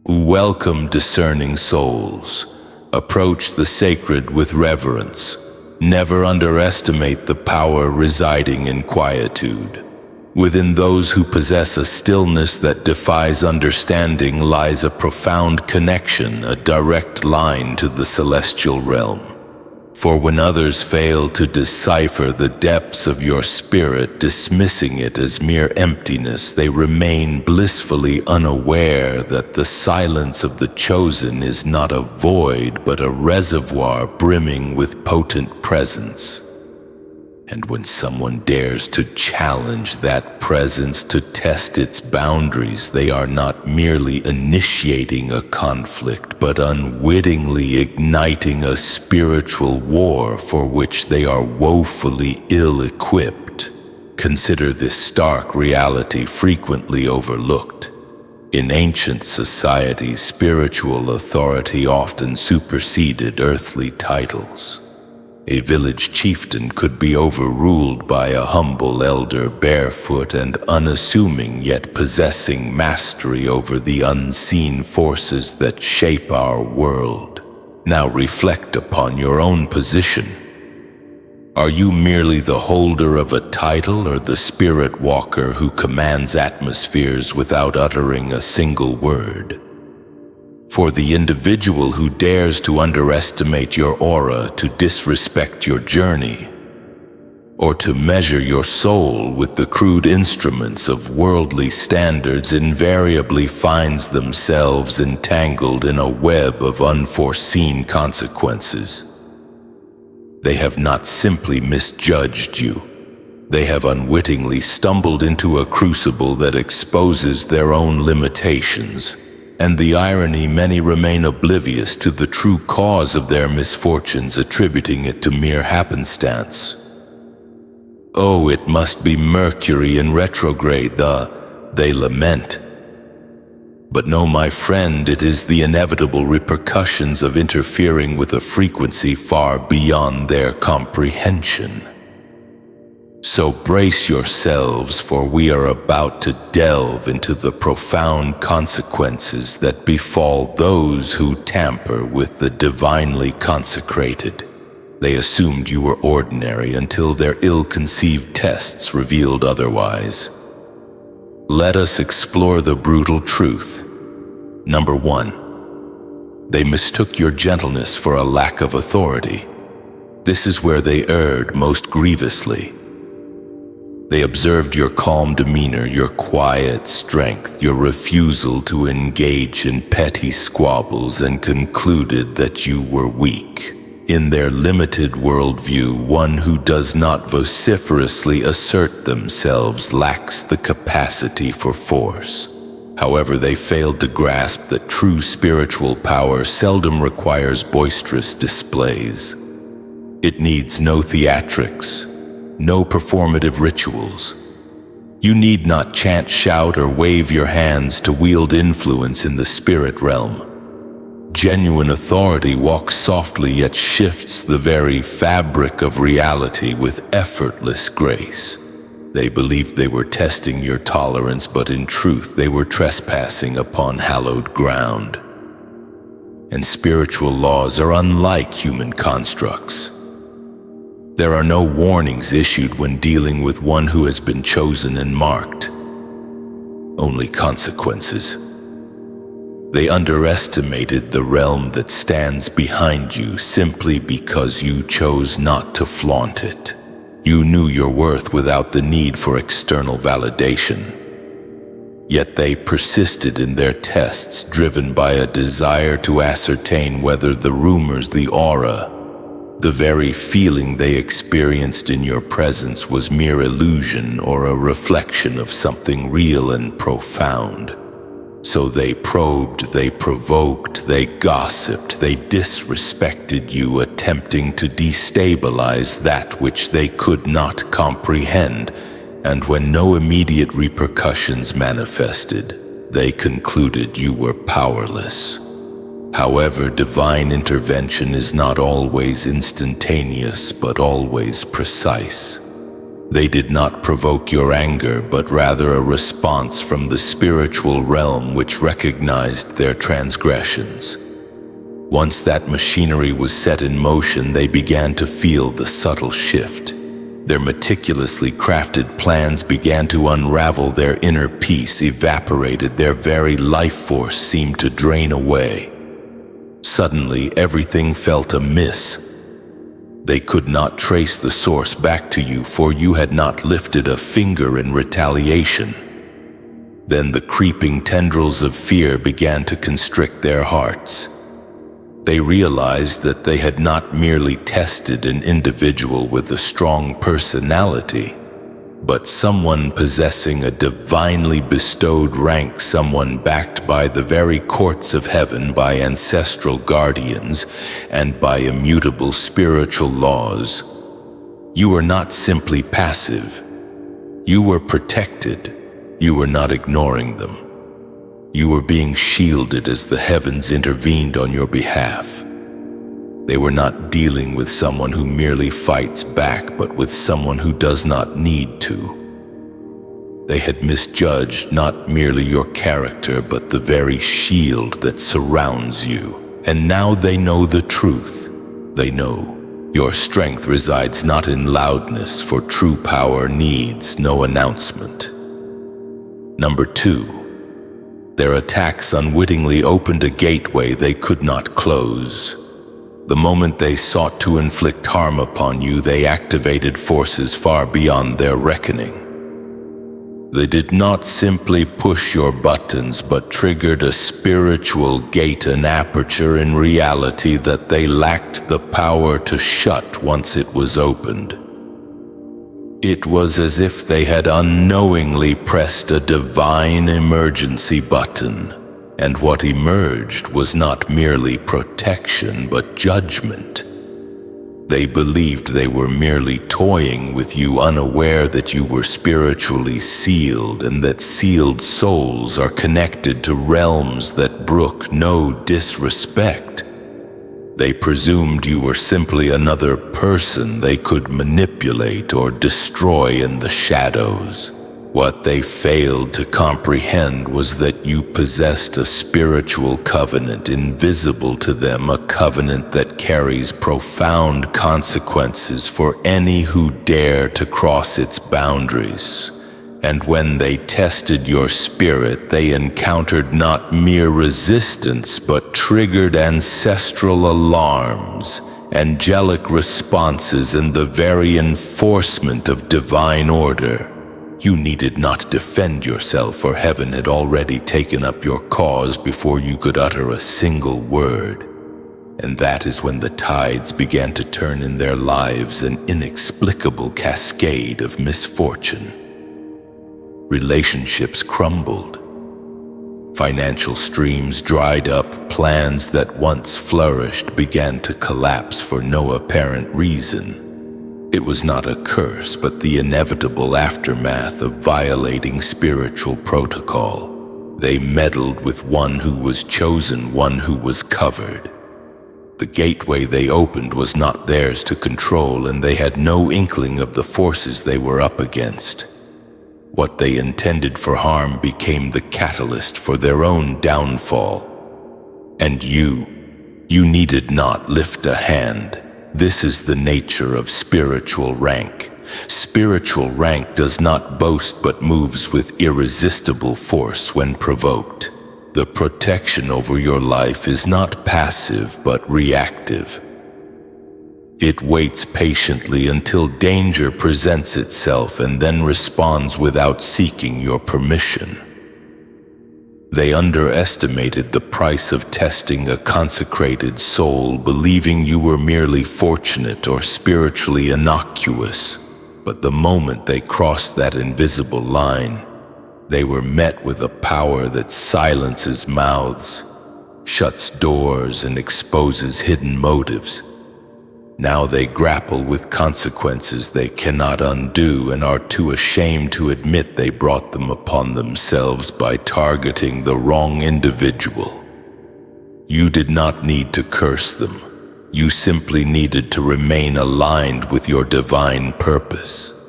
Welcome, discerning souls. Approach the sacred with reverence. Never underestimate the power residing in quietude. Within those who possess a stillness that defies understanding lies a profound connection, a direct line to the celestial realm. For when others fail to decipher the depths of your spirit, dismissing it as mere emptiness, they remain blissfully unaware that the silence of the chosen is not a void, but a reservoir brimming with potent presence. And when someone dares to challenge that presence, to test its boundaries, they are not merely initiating a conflict, but unwittingly igniting a spiritual war for which they are woefully ill-equipped. Consider this stark reality frequently overlooked. In ancient societies, spiritual authority often superseded earthly titles. A village chieftain could be overruled by a humble elder, barefoot and unassuming, yet possessing mastery over the unseen forces that shape our world. Now reflect upon your own position. Are you merely the holder of a title, or the spirit walker who commands atmospheres without uttering a single word? For the individual who dares to underestimate your aura, to disrespect your journey, or to measure your soul with the crude instruments of worldly standards invariably finds themselves entangled in a web of unforeseen consequences. They have not simply misjudged you. They have unwittingly stumbled into a crucible that exposes their own limitations. And the irony, many remain oblivious to the true cause of their misfortunes, attributing it to mere happenstance. Oh, it must be Mercury in retrograde, they lament. But no, my friend, it is the inevitable repercussions of interfering with a frequency far beyond their comprehension. So brace yourselves, for we are about to delve into the profound consequences that befall those who tamper with the divinely consecrated. They assumed you were ordinary until their ill-conceived tests revealed otherwise. Let us explore the brutal truth. Number 1. They mistook your gentleness for a lack of authority. This is where they erred most grievously. They observed your calm demeanor, your quiet strength, your refusal to engage in petty squabbles, and concluded that you were weak. In their limited worldview, one who does not vociferously assert themselves lacks the capacity for force. However, they failed to grasp that true spiritual power seldom requires boisterous displays. It needs no theatrics, no performative rituals. You need not chant, shout, or wave your hands to wield influence in the spirit realm. Genuine authority walks softly yet shifts the very fabric of reality with effortless grace. They believed they were testing your tolerance, but in truth they were trespassing upon hallowed ground. And spiritual laws are unlike human constructs. There are no warnings issued when dealing with one who has been chosen and marked. Only consequences. They underestimated the realm that stands behind you simply because you chose not to flaunt it. You knew your worth without the need for external validation. Yet they persisted in their tests, driven by a desire to ascertain whether the rumors, the aura, the very feeling they experienced in your presence was mere illusion or a reflection of something real and profound. So they probed, they provoked, they gossiped, they disrespected you, attempting to destabilize that which they could not comprehend, and when no immediate repercussions manifested, they concluded you were powerless. However, divine intervention is not always instantaneous, but always precise. They did not provoke your anger, but rather a response from the spiritual realm which recognized their transgressions. Once that machinery was set in motion, they began to feel the subtle shift. Their meticulously crafted plans began to unravel. Their inner peace evaporated. Their very life force seemed to drain away. Suddenly, everything felt amiss. They could not trace the source back to you, for you had not lifted a finger in retaliation. Then the creeping tendrils of fear began to constrict their hearts. They realized that they had not merely tested an individual with a strong personality, but someone possessing a divinely bestowed rank, someone backed by the very courts of heaven, by ancestral guardians, and by immutable spiritual laws. You were not simply passive. You were protected. You were not ignoring them. You were being shielded as the heavens intervened on your behalf. They were not dealing with someone who merely fights back, but with someone who does not need to. They had misjudged not merely your character, but the very shield that surrounds you. And now they know the truth. They know your strength resides not in loudness, for true power needs no announcement. Number 2. Their attacks unwittingly opened a gateway they could not close. The moment they sought to inflict harm upon you, they activated forces far beyond their reckoning. They did not simply push your buttons, but triggered a spiritual gate, an aperture in reality that they lacked the power to shut once it was opened. It was as if they had unknowingly pressed a divine emergency button, and what emerged was not merely protection, but judgment. They believed they were merely toying with you, unaware that you were spiritually sealed, and that sealed souls are connected to realms that brook no disrespect. They presumed you were simply another person they could manipulate or destroy in the shadows. What they failed to comprehend was that you possessed a spiritual covenant invisible to them, a covenant that carries profound consequences for any who dare to cross its boundaries. And when they tested your spirit, they encountered not mere resistance, but triggered ancestral alarms, angelic responses, and the very enforcement of divine order. You needed not defend yourself, for heaven had already taken up your cause before you could utter a single word. And that is when the tides began to turn in their lives, an inexplicable cascade of misfortune. Relationships crumbled. Financial streams dried up. Plans that once flourished began to collapse for no apparent reason. It was not a curse, but the inevitable aftermath of violating spiritual protocol. They meddled with one who was chosen, one who was covered. The gateway they opened was not theirs to control, and they had no inkling of the forces they were up against. What they intended for harm became the catalyst for their own downfall. And you needed not lift a hand. This is the nature of spiritual rank. Spiritual rank does not boast, but moves with irresistible force when provoked. The protection over your life is not passive, but reactive. It waits patiently until danger presents itself and then responds without seeking your permission. They underestimated the price of testing a consecrated soul, believing you were merely fortunate or spiritually innocuous. But the moment they crossed that invisible line, they were met with a power that silences mouths, shuts doors, and exposes hidden motives. Now they grapple with consequences they cannot undo and are too ashamed to admit they brought them upon themselves by targeting the wrong individual. You did not need to curse them. You simply needed to remain aligned with your divine purpose.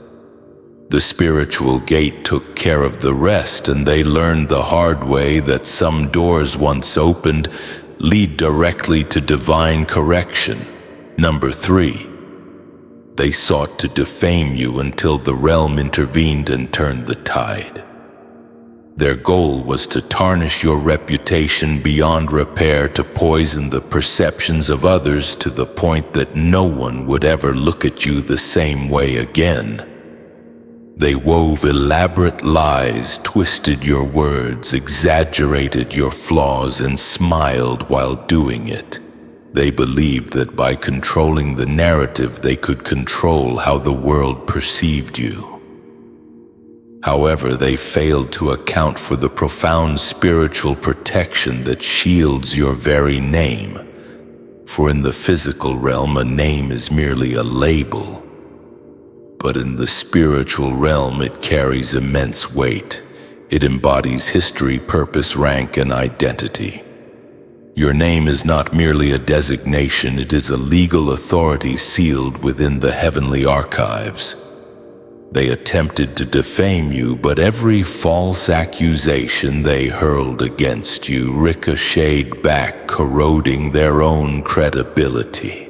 The spiritual gate took care of the rest, and they learned the hard way that some doors once opened lead directly to divine correction. Number 3, they sought to defame you until the realm intervened and turned the tide. Their goal was to tarnish your reputation beyond repair, to poison the perceptions of others to the point that no one would ever look at you the same way again. They wove elaborate lies, twisted your words, exaggerated your flaws, and smiled while doing it. They believed that by controlling the narrative, they could control how the world perceived you. However, they failed to account for the profound spiritual protection that shields your very name. For in the physical realm, a name is merely a label. But in the spiritual realm, it carries immense weight. It embodies history, purpose, rank, and identity. Your name is not merely a designation, it is a legal authority sealed within the heavenly archives. They attempted to defame you, but every false accusation they hurled against you ricocheted back, corroding their own credibility.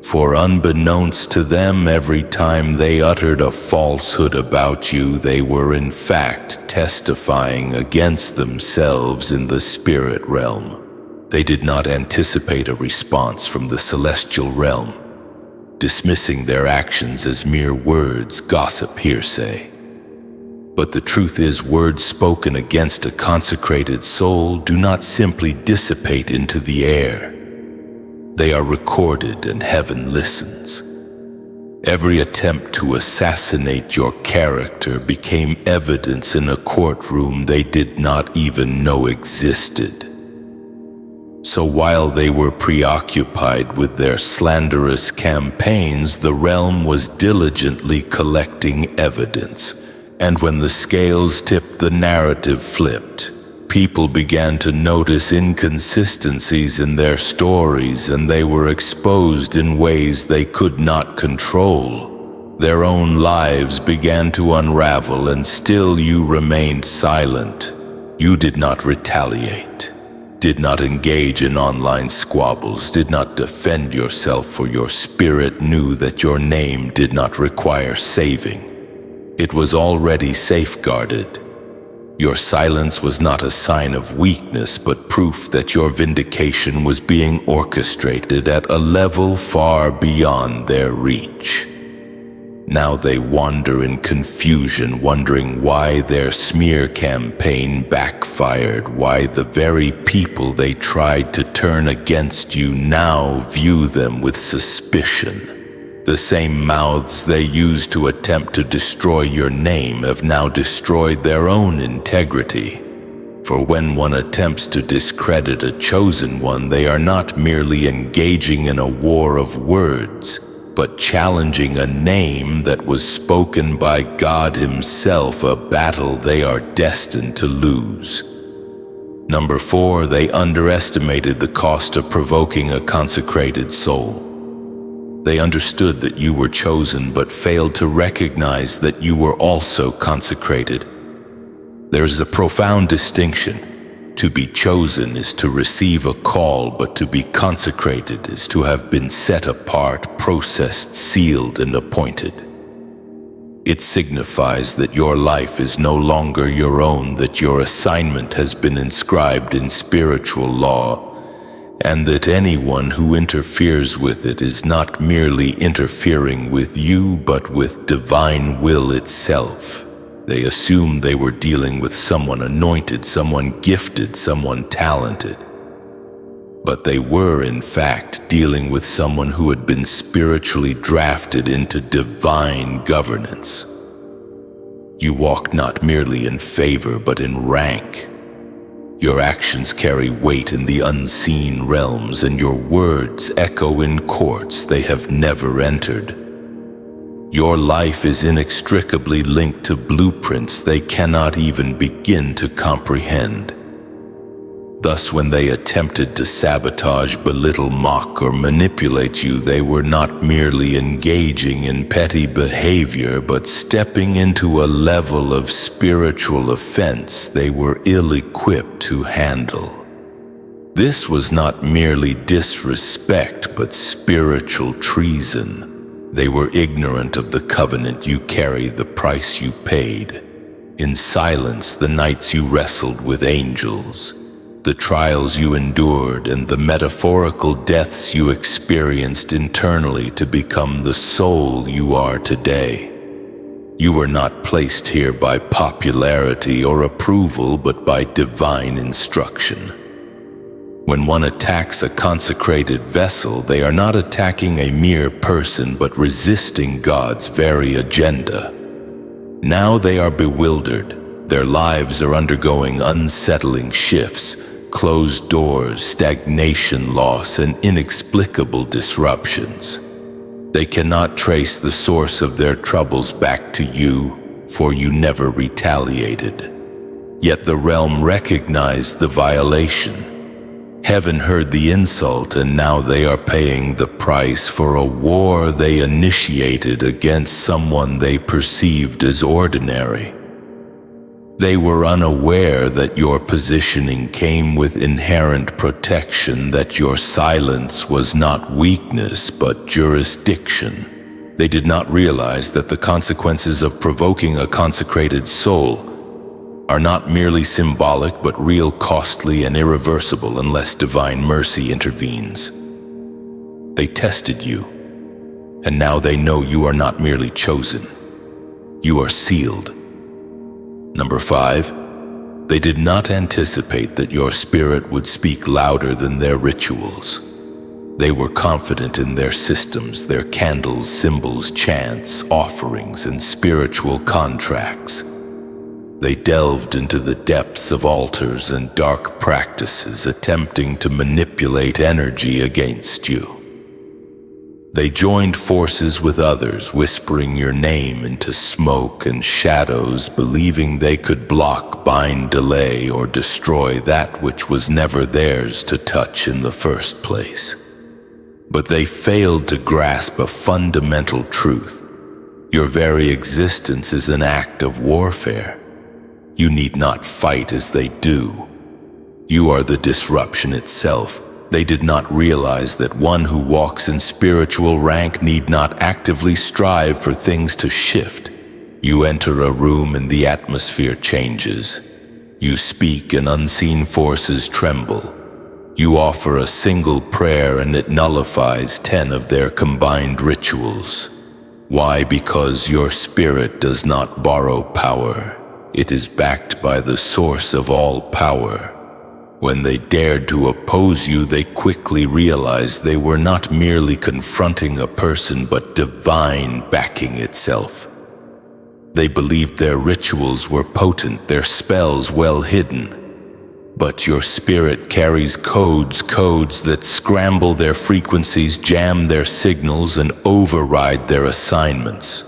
For unbeknownst to them, every time they uttered a falsehood about you, they were in fact testifying against themselves in the spirit realm. They did not anticipate a response from the celestial realm, dismissing their actions as mere words, gossip, hearsay. But the truth is, words spoken against a consecrated soul do not simply dissipate into the air. They are recorded, and heaven listens. Every attempt to assassinate your character became evidence in a courtroom they did not even know existed. So while they were preoccupied with their slanderous campaigns, the realm was diligently collecting evidence. And when the scales tipped, the narrative flipped. People began to notice inconsistencies in their stories, and they were exposed in ways they could not control. Their own lives began to unravel, and still you remained silent. You did not retaliate, did not engage in online squabbles, did not defend yourself, for your spirit knew that your name did not require saving. It was already safeguarded. Your silence was not a sign of weakness, but proof that your vindication was being orchestrated at a level far beyond their reach. Now they wander in confusion, wondering why their smear campaign backfired, why the very people they tried to turn against you now view them with suspicion. The same mouths they used to attempt to destroy your name have now destroyed their own integrity. For when one attempts to discredit a chosen one, they are not merely engaging in a war of words, but challenging a name that was spoken by God Himself, a battle they are destined to lose. Number 4, they underestimated the cost of provoking a consecrated soul. They understood that you were chosen, but failed to recognize that you were also consecrated. There is a profound distinction. To be chosen is to receive a call, but to be consecrated is to have been set apart, processed, sealed, and appointed. It signifies that your life is no longer your own, that your assignment has been inscribed in spiritual law, and that anyone who interferes with it is not merely interfering with you, but with divine will itself. They assumed they were dealing with someone anointed, someone gifted, someone talented. But they were, in fact, dealing with someone who had been spiritually drafted into divine governance. You walk not merely in favor, but in rank. Your actions carry weight in the unseen realms, and your words echo in courts they have never entered. Your life is inextricably linked to blueprints they cannot even begin to comprehend. Thus, when they attempted to sabotage, belittle, mock, or manipulate you, they were not merely engaging in petty behavior, but stepping into a level of spiritual offense they were ill-equipped to handle. This was not merely disrespect, but spiritual treason. They were ignorant of the covenant you carried, the price you paid. In silence, the nights you wrestled with angels, the trials you endured, and the metaphorical deaths you experienced internally to become the soul you are today. You were not placed here by popularity or approval, but by divine instruction. When one attacks a consecrated vessel, they are not attacking a mere person, but resisting God's very agenda. Now they are bewildered. Their lives are undergoing unsettling shifts, closed doors, stagnation, loss, and inexplicable disruptions. They cannot trace the source of their troubles back to you, for you never retaliated. Yet the realm recognized the violation. Heaven heard the insult, and now they are paying the price for a war they initiated against someone they perceived as ordinary. They were unaware that your positioning came with inherent protection, that your silence was not weakness but jurisdiction. They did not realize that the consequences of provoking a consecrated soul are not merely symbolic but real, costly, and irreversible unless divine mercy intervenes. They tested you, and now they know you are not merely chosen. You are sealed. Number 5, they did not anticipate that your spirit would speak louder than their rituals. They were confident in their systems, their candles, symbols, chants, offerings, and spiritual contracts. They delved into the depths of altars and dark practices, attempting to manipulate energy against you. They joined forces with others, whispering your name into smoke and shadows, believing they could block, bind, delay, or destroy that which was never theirs to touch in the first place. But they failed to grasp a fundamental truth. Your very existence is an act of warfare. You need not fight as they do. You are the disruption itself. They did not realize that one who walks in spiritual rank need not actively strive for things to shift. You enter a room and the atmosphere changes. You speak and unseen forces tremble. You offer a single prayer and it nullifies 10 of their combined rituals. Why? Because your spirit does not borrow power. It is backed by the source of all power. When they dared to oppose you, they quickly realized they were not merely confronting a person, but divine backing itself. They believed their rituals were potent, their spells well hidden. But your spirit carries codes that scramble their frequencies, jam their signals, and override their assignments.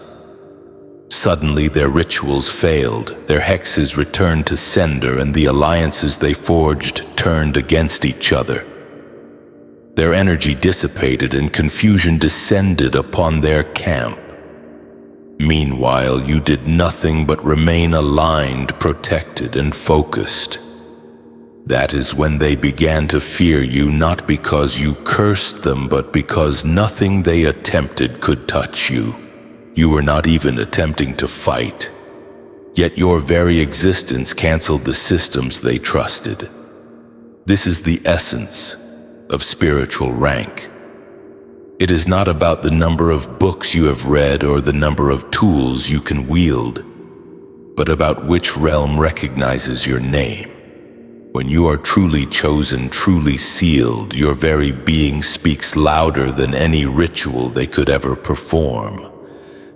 Suddenly their rituals failed, their hexes returned to sender, and the alliances they forged turned against each other. Their energy dissipated and confusion descended upon their camp. Meanwhile, you did nothing but remain aligned, protected, and focused. That is when they began to fear you, not because you cursed them, but because nothing they attempted could touch you. You were not even attempting to fight. Yet your very existence canceled the systems they trusted. This is the essence of spiritual rank. It is not about the number of books you have read or the number of tools you can wield, but about which realm recognizes your name. When you are truly chosen, truly sealed, your very being speaks louder than any ritual they could ever perform.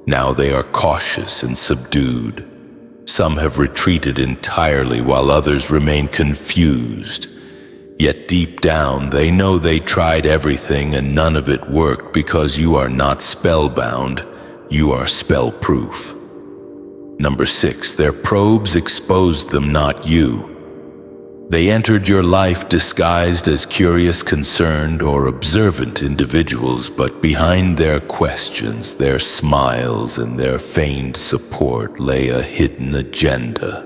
Now they are cautious and subdued. Some have retreated entirely while others remain confused. Yet deep down, they know they tried everything and none of it worked, because you are not spellbound, you are spell-proof. Number 6, their probes exposed them, not you. They entered your life disguised as curious, concerned, or observant individuals, but behind their questions, their smiles, and their feigned support lay a hidden agenda.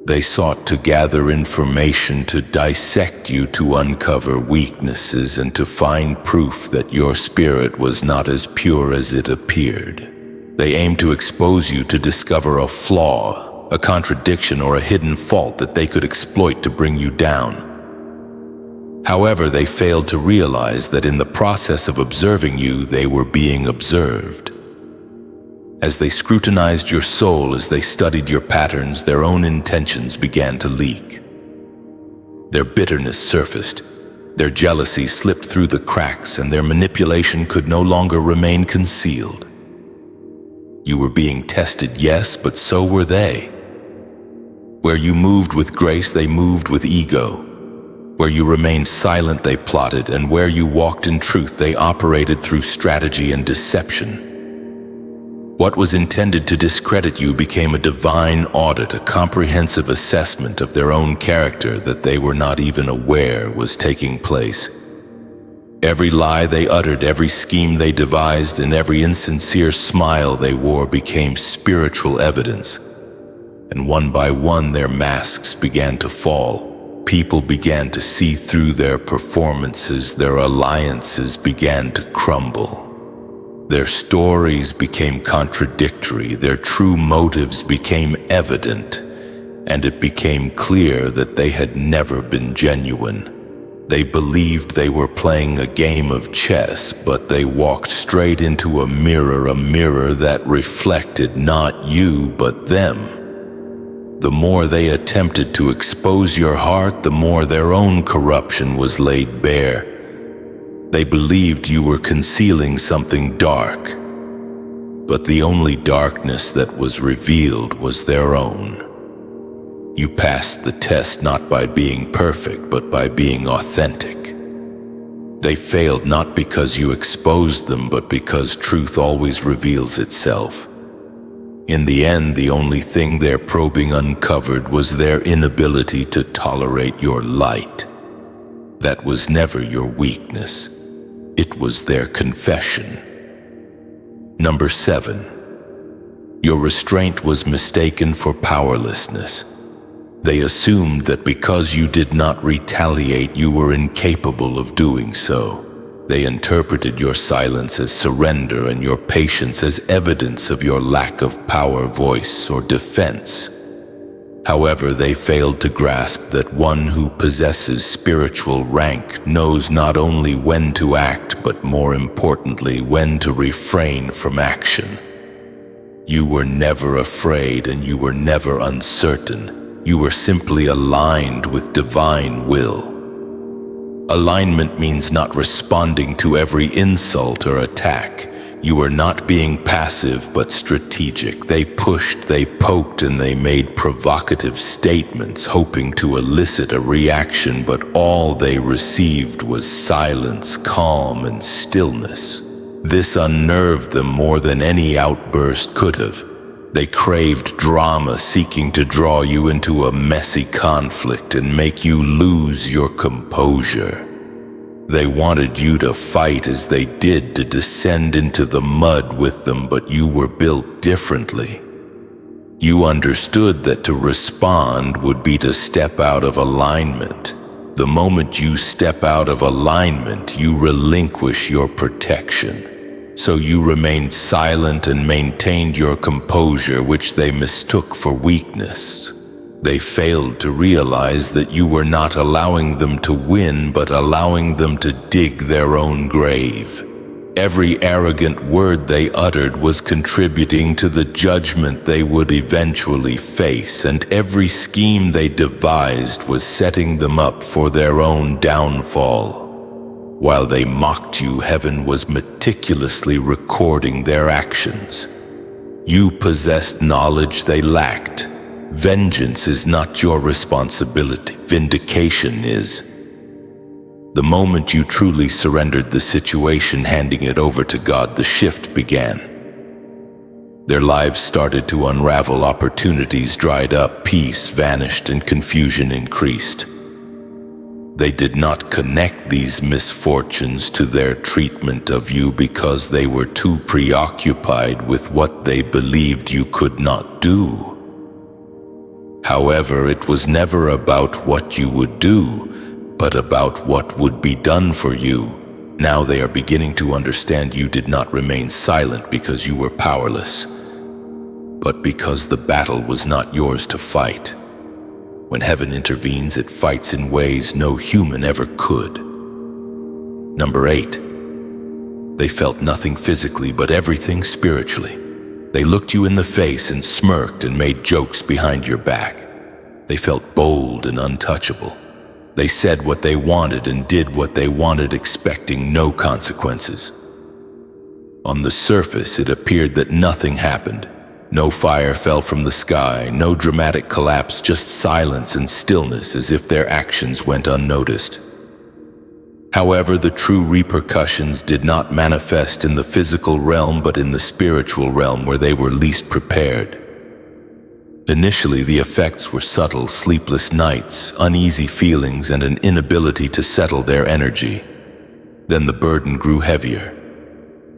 They sought to gather information, to dissect you, to uncover weaknesses, and to find proof that your spirit was not as pure as it appeared. They aimed to expose you, to discover a flaw, a contradiction, or a hidden fault that they could exploit to bring you down. However, they failed to realize that in the process of observing you, they were being observed. As they scrutinized your soul, as they studied your patterns, their own intentions began to leak. Their bitterness surfaced, their jealousy slipped through the cracks, and their manipulation could no longer remain concealed. You were being tested, yes, but so were they. Where you moved with grace, they moved with ego. Where you remained silent, they plotted, and where you walked in truth, they operated through strategy and deception. What was intended to discredit you became a divine audit, a comprehensive assessment of their own character that they were not even aware was taking place. Every lie they uttered, every scheme they devised, and every insincere smile they wore became spiritual evidence. And one by one their masks began to fall. People began to see through their performances, their alliances began to crumble. Their stories became contradictory, their true motives became evident, and it became clear that they had never been genuine. They believed they were playing a game of chess, but they walked straight into a mirror that reflected not you, but them. The more they attempted to expose your heart, the more their own corruption was laid bare. They believed you were concealing something dark, but the only darkness that was revealed was their own. You passed the test not by being perfect, but by being authentic. They failed not because you exposed them, but because truth always reveals itself. In the end, the only thing their probing uncovered was their inability to tolerate your light. That was never your weakness. It was their confession. Number 7. Your restraint was mistaken for powerlessness. They assumed that because you did not retaliate, you were incapable of doing so. They interpreted your silence as surrender and your patience as evidence of your lack of power, voice, or defense. However, they failed to grasp that one who possesses spiritual rank knows not only when to act, but more importantly, when to refrain from action. You were never afraid and you were never uncertain. You were simply aligned with divine will. Alignment means not responding to every insult or attack. You were not being passive but strategic. They pushed, they poked, and they made provocative statements, hoping to elicit a reaction, but all they received was silence, calm, and stillness. This unnerved them more than any outburst could have. They craved drama, seeking to draw you into a messy conflict and make you lose your composure. They wanted you to fight as they did, to descend into the mud with them, but you were built differently. You understood that to respond would be to step out of alignment. The moment you step out of alignment, you relinquish your protection. So you remained silent and maintained your composure, which they mistook for weakness. They failed to realize that you were not allowing them to win, but allowing them to dig their own grave. Every arrogant word they uttered was contributing to the judgment they would eventually face, and every scheme they devised was setting them up for their own downfall. While they mocked you, heaven was meticulously recording their actions. You possessed knowledge they lacked. Vengeance is not your responsibility. Vindication is. The moment you truly surrendered the situation, handing it over to God, the shift began. Their lives started to unravel, opportunities dried up, peace vanished, and confusion increased. They did not connect these misfortunes to their treatment of you because they were too preoccupied with what they believed you could not do. However, it was never about what you would do, but about what would be done for you. Now they are beginning to understand you did not remain silent because you were powerless, but because the battle was not yours to fight. When heaven intervenes, it fights in ways no human ever could. Number 8. They felt nothing physically, but everything spiritually. They looked you in the face and smirked and made jokes behind your back. They felt bold and untouchable. They said what they wanted and did what they wanted, expecting no consequences. On the surface, it appeared that nothing happened. No fire fell from the sky, no dramatic collapse, just silence and stillness, as if their actions went unnoticed. However, the true repercussions did not manifest in the physical realm, but in the spiritual realm, where they were least prepared. Initially, the effects were subtle: sleepless nights, uneasy feelings, and an inability to settle their energy. Then the burden grew heavier.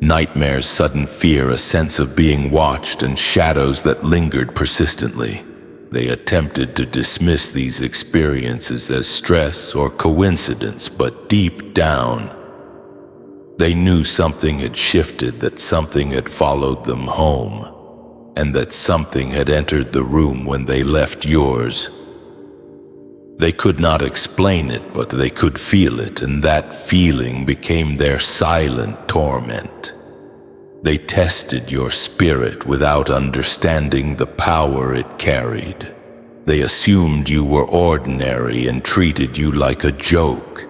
Nightmares, sudden fear, a sense of being watched, and shadows that lingered persistently. They attempted to dismiss these experiences as stress or coincidence, but deep down, they knew something had shifted, that something had followed them home, and that something had entered the room when they left yours. They could not explain it, but they could feel it, and that feeling became their silent torment. They tested your spirit without understanding the power it carried. They assumed you were ordinary and treated you like a joke.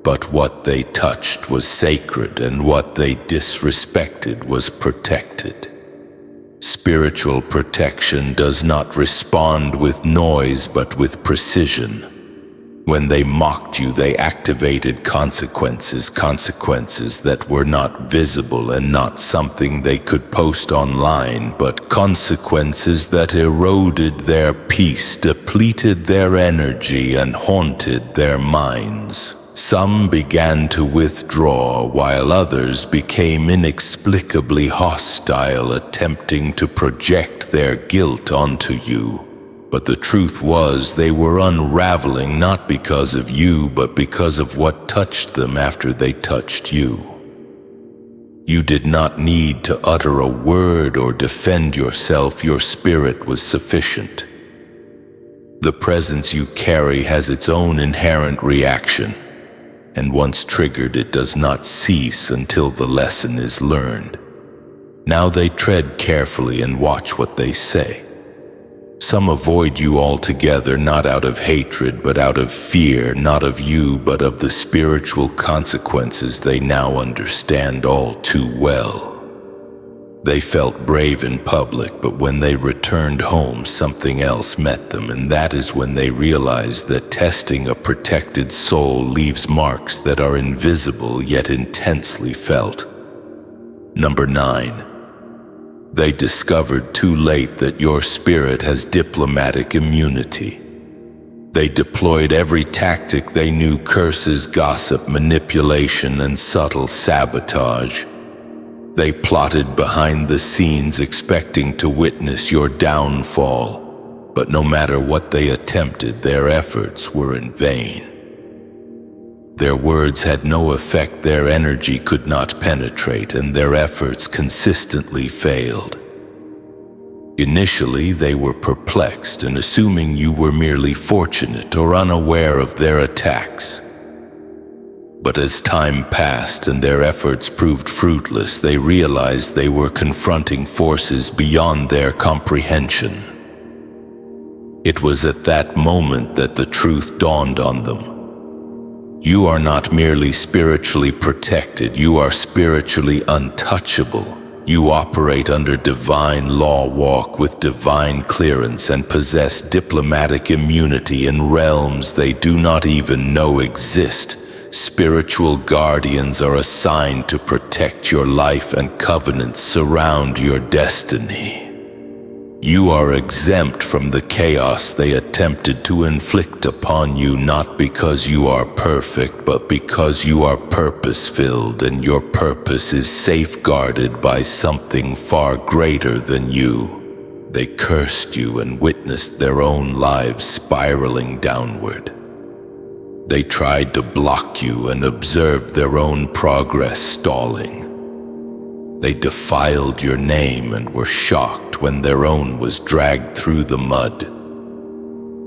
But what they touched was sacred, and what they disrespected was protected. Spiritual protection does not respond with noise, but with precision. When they mocked you, they activated consequences that were not visible and not something they could post online, but consequences that eroded their peace, depleted their energy, and haunted their minds. Some began to withdraw, while others became inexplicably hostile, attempting to project their guilt onto you. But the truth was, they were unraveling not because of you, but because of what touched them after they touched you. You did not need to utter a word or defend yourself. Your spirit was sufficient. The presence you carry has its own inherent reaction, and once triggered, it does not cease until the lesson is learned. Now they tread carefully and watch what they say. Some avoid you altogether, not out of hatred, but out of fear, not of you, but of the spiritual consequences they now understand all too well. They felt brave in public, but when they returned home, something else met them, and that is when they realized that testing a protected soul leaves marks that are invisible yet intensely felt. Number 9. They discovered too late that your spirit has diplomatic immunity. They deployed every tactic they knew: curses, gossip, manipulation, and subtle sabotage. They plotted behind the scenes, expecting to witness your downfall, but no matter what they attempted, their efforts were in vain. Their words had no effect, their energy could not penetrate, and their efforts consistently failed. Initially, they were perplexed and assuming you were merely fortunate or unaware of their attacks. But as time passed and their efforts proved fruitless, they realized they were confronting forces beyond their comprehension. It was at that moment that the truth dawned on them. You are not merely spiritually protected, you are spiritually untouchable. You operate under divine law, walk with divine clearance, and possess diplomatic immunity in realms they do not even know exist. spiritual guardians are assigned to protect your life, and covenants surround your destiny. You are exempt from the chaos they attempted to inflict upon you, not because you are perfect, but because you are purpose-filled, and your purpose is safeguarded by something far greater than you. They cursed you and witnessed their own lives spiraling downward. They tried to block you and observed their own progress stalling. They defiled your name and were shocked when their own was dragged through the mud.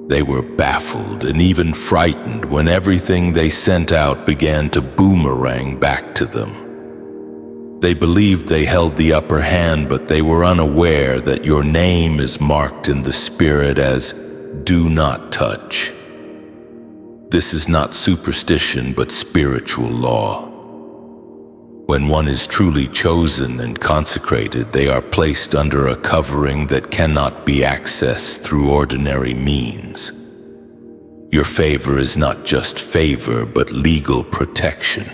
They were baffled and even frightened when everything they sent out began to boomerang back to them. They believed they held the upper hand, but they were unaware that your name is marked in the spirit as "Do Not Touch." This is not superstition, but spiritual law. When one is truly chosen and consecrated, they are placed under a covering that cannot be accessed through ordinary means. Your favor is not just favor, but legal protection.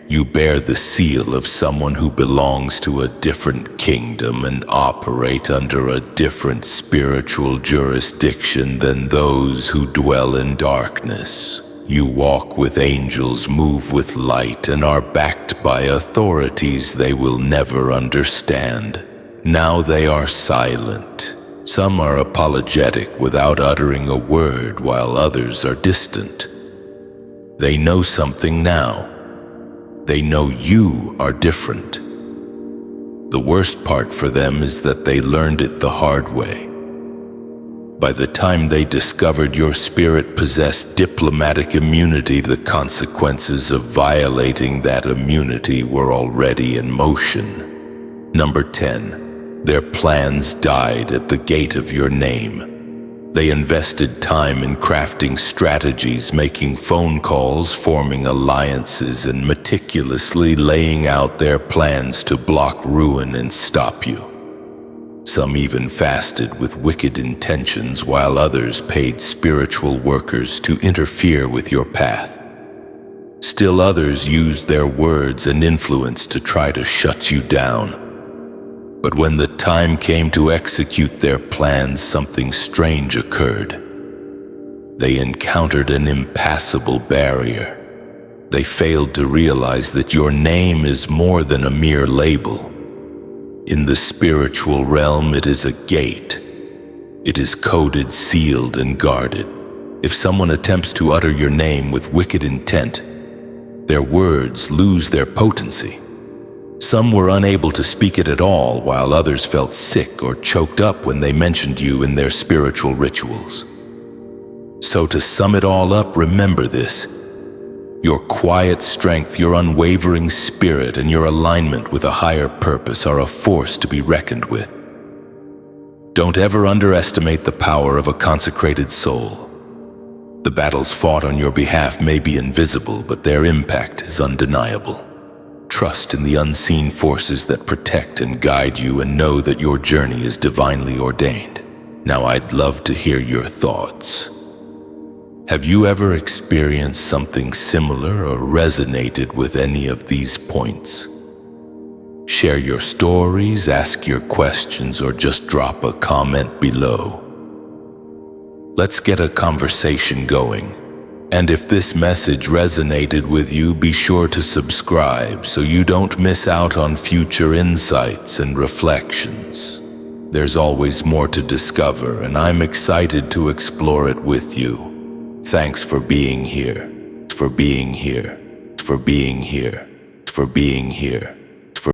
You bear the seal of someone who belongs to a different kingdom and operate under a different spiritual jurisdiction than those who dwell in darkness. You walk with angels, move with light, and are backed by authorities they will never understand. Now they are silent. Some are apologetic without uttering a word, while others are distant. They know something now. They know you are different. The worst part for them is that they learned it the hard way. By the time they discovered your spirit possessed diplomatic immunity, the consequences of violating that immunity were already in motion. Number 10. Their plans died at the gate of your name. They invested time in crafting strategies, making phone calls, forming alliances, and meticulously laying out their plans to block, ruin, and stop you. Some even fasted with wicked intentions, while others paid spiritual workers to interfere with your path. Still others used their words and influence to try to shut you down. But when the time came to execute their plans, something strange occurred. They encountered an impassable barrier. They failed to realize that your name is more than a mere label. In the spiritual realm, it is a gate. It is coded, sealed, and guarded. If someone attempts to utter your name with wicked intent, their words lose their potency. Some were unable to speak it at all, while others felt sick or choked up when they mentioned you in their spiritual rituals. So to sum it all up, remember this. Your quiet strength, your unwavering spirit, and your alignment with a higher purpose are a force to be reckoned with. Don't ever underestimate the power of a consecrated soul. The battles fought on your behalf may be invisible, but their impact is undeniable. Trust in the unseen forces that protect and guide you, and know that your journey is divinely ordained. Now, I'd love to hear your thoughts. Have you ever experienced something similar or resonated with any of these points? Share your stories, ask your questions, or just drop a comment below. Let's get a conversation going. And if this message resonated with you, be sure to subscribe so you don't miss out on future insights and reflections. There's always more to discover, and I'm excited to explore it with you. Thanks for being here, for being here, for being here, for being here.